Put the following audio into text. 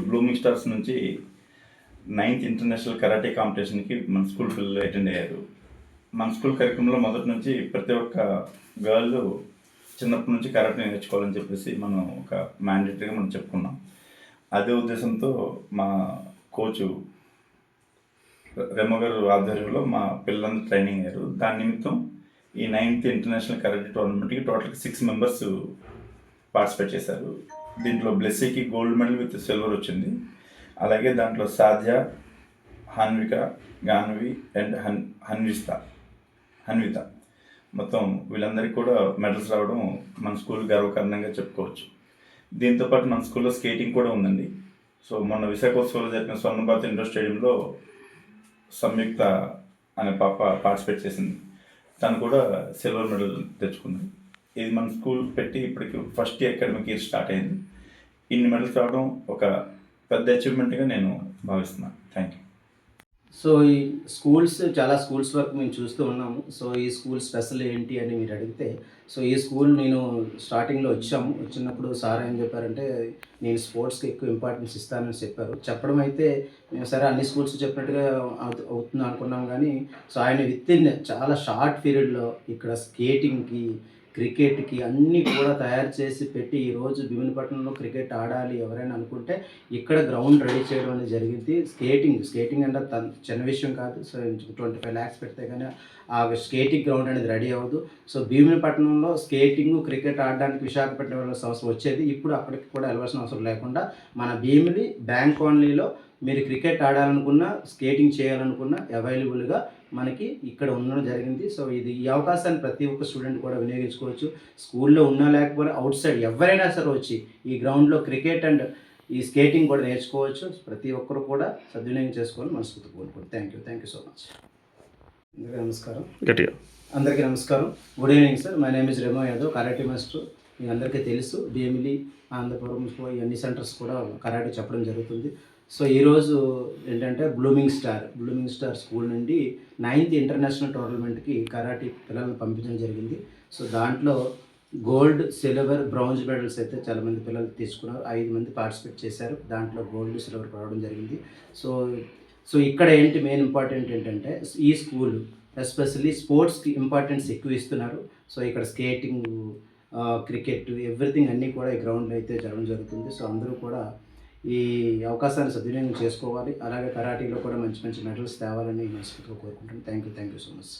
Blooming stars నుంచి 9th international karate కాంపిటీషన్కి మన school పిల్లలు అటెండ్ అయ్యారు. మన స్కూల్ కరికులంలో మొదటి నుంచి ప్రతి ఒక్క గర్ల్ చిన్నప్పటి నుంచి కరాటే నేర్చుకోవాలని చెప్పేసి మనం ఒక మ్యాండేటరీగా మనం చెప్పుకున్నాం. అదే ఉద్దేశంతో మా కోచ్ రెమో గారు ఆధ్వర్యంలో మా పిల్లలందరూ ట్రైనింగ్ అయ్యారు. దాని నిమిత్తం ఈ 9th ఇంటర్నేషనల్ కరాటే టోర్నమెంట్కి టోటల్గా 6 మెంబర్స్ పార్టిసిపేట్ చేశారు. దీంట్లో బ్లెస్సీకి గోల్డ్ మెడల్ విత్ సిల్వర్ వచ్చింది. అలాగే దాంట్లో సాధ్య, హన్విక, గాన్వి అండ్ హన్విత మొత్తం వీళ్ళందరికీ కూడా మెడల్స్ రావడం మన స్కూల్ గర్వకారణంగా చెప్పుకోవచ్చు. దీంతోపాటు మన స్కూల్లో స్కేటింగ్ కూడా ఉందండి. సో మొన్న విశాఖోత్సవంలో జరిగిన స్వర్ణభారత్ ఇండోర్ స్టేడియంలో సంయుక్త అనే పాప పార్టిసిపేట్ చేసింది. తను కూడా సిల్వర్ మెడల్ తెచ్చుకుంది. ఇది మన స్కూల్ పెట్టి ఇప్పటికి ఫస్ట్ అకాడమిక్ ఇయర్ స్టార్ట్ అయింది. ఇన్ని మెడల్స్ రావడం ఒక పెద్ద అచీవ్మెంట్గా నేను భావిస్తున్నాను. Thank you. సో ఈ చాలా స్కూల్స్ వరకు మేము చూస్తూ ఉన్నాము. సో ఈ స్కూల్ స్పెషల్ ఏంటి అని మీరు అడిగితే, సో ఈ స్కూల్ నేను స్టార్టింగ్లో వచ్చినప్పుడు సార్ ఏం చెప్పారంటే, నేను స్పోర్ట్స్కి ఎక్కువ ఇంపార్టెన్స్ ఇస్తానని చెప్పారు. చెప్పడం అయితే మేము సరే అన్ని స్కూల్స్ చెప్పినట్టుగా అవుతుంది అనుకున్నాం. కానీ సో ఆయన విత్ చాలా షార్ట్ పీరియడ్లో ఇక్కడ స్కేటింగ్కి, క్రికెట్కి అన్నీ కూడా తయారు చేసి పెట్టి ఈరోజు భీమునిపట్నంలో క్రికెట్ ఆడాలి ఎవరైనా అనుకుంటే ఇక్కడ గ్రౌండ్ రెడీ చేయడం అనేది జరిగింది. స్కేటింగ్ అంటే చిన్న విషయం కాదు. సో 25 lakhs పెడితే కానీ ఆ స్కేటింగ్ గ్రౌండ్ అనేది రెడీ అవ్వదు. సో భీమునిపట్నంలో స్కేటింగ్, క్రికెట్ ఆడడానికి విశాఖపట్నం వెళ్ళాల్సిన అవసరం వచ్చేది. ఇప్పుడు అక్కడికి కూడా వెళ్ళవలసిన అవసరం లేకుండా మన భీమిలి బ్యాంక్ కాలనీలో మీరు క్రికెట్ ఆడాలనుకున్నా, స్కేటింగ్ చేయాలనుకున్నా అవైలబుల్గా మనకి ఇక్కడ ఉండడం జరిగింది. సో ఈ అవకాశాన్ని ప్రతి ఒక్క స్టూడెంట్ కూడా వినియోగించుకోవచ్చు. స్కూల్లో ఉన్నా లేకపోయినా అవుట్ సైడ్ ఎవరైనా సరే వచ్చి ఈ గ్రౌండ్లో క్రికెట్ అండ్ ఈ స్కేటింగ్ కూడా నేర్చుకోవచ్చు. ప్రతి ఒక్కరు కూడా సద్వినియోగం చేసుకోవాలని మనస్ఫూర్తిగా కోరుకుంటాను. Thank you so much. అందరికీ నమస్కారం. Good evening sir. My name is Remo Yadav, karate master. మీ అందరికీ తెలుసు భీమిలి, ఆంధ్రపురం ఈ అన్ని సెంటర్స్ కూడా కరాటే చెప్పడం జరుగుతుంది. సో ఈరోజు ఏంటంటే బ్లూమింగ్ స్టార్ స్కూల్ నుండి 9th ఇంటర్నేషనల్ టోర్నమెంట్కి కరాటే పిల్లలను పంపించడం జరిగింది. సో దాంట్లో గోల్డ్, సిల్వర్, బ్రాంజ్ మెడల్స్ అయితే చాలామంది పిల్లలు తీసుకున్నారు. 5 మంది పార్టిసిపేట్ చేశారు. దాంట్లో గోల్డ్, సిల్వర్ రావడం జరిగింది. సో ఇక్కడ మెయిన్ ఇంపార్టెంట్ ఏంటంటే ఈ స్కూల్ ఎస్పెషల్లీ స్పోర్ట్స్కి ఇంపార్టెన్స్ ఎక్కువ ఇస్తున్నారు. సో ఇక్కడ స్కేటింగ్, క్రికెట్, ఎవ్రీథింగ్ అన్నీ కూడా ఈ గ్రౌండ్లో అయితే జరగడం జరుగుతుంది. సో అందరూ కూడా ఈ అవకాశాన్ని సద్వినియోగం చేసుకోవాలి. అలాగే కరాటీలో కూడా మంచి మెడల్స్ తేవాలని మనస్ఫూర్తిగా కోరుకుంటున్నాను. Thank you so much.